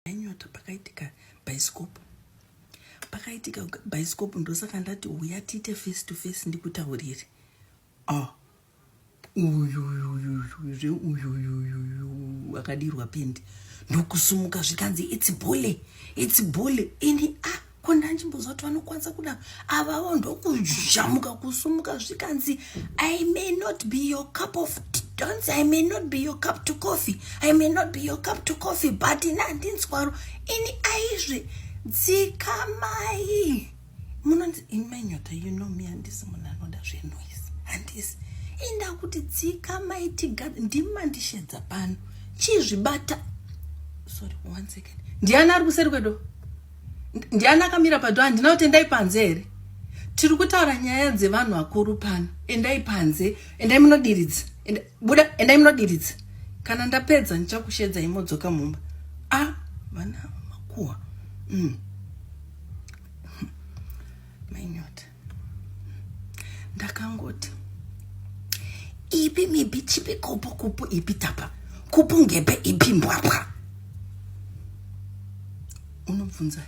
Nyota pakaitika bicycle. Pakaitika bicycle ndosaka ndati uya tiite face to face ndikutaurire. Akadirwa pendi. Ndokusumuka zvikanzi it's bully. Ini kona njimbozoti vanokwanisa kuda avawo ndokuzhamuka kusumuka zvikanzi I may not be your cup of tea. Don't say I may not be your cup to coffee. I may not be your cup to coffee, but inandinzwaro ini aizve dzikamai. Munonzi imenyota, you know me, handisi munhu anoda zvenoise. Handisi. Inda kuti dzikamai tigada ndimandishedza pano. Chizvibata. Sorry, 1 second. Ndiana ari kuseri kwedo? Ndiana akamira padho handina kuti endai panze here? Tiri kutaura nyaya dzevanhu vakuru pano. Endai panze, endai munodiridza. Endai munodiridza. Kana ndapedza ndichakushedza imodzoka mumba. Vana makuwa. Mainyota. Ndakangoti. Ipi mipi chipi kupu ipi tapa. Kupu ngepe ipi mbwapwa. Unobvunza.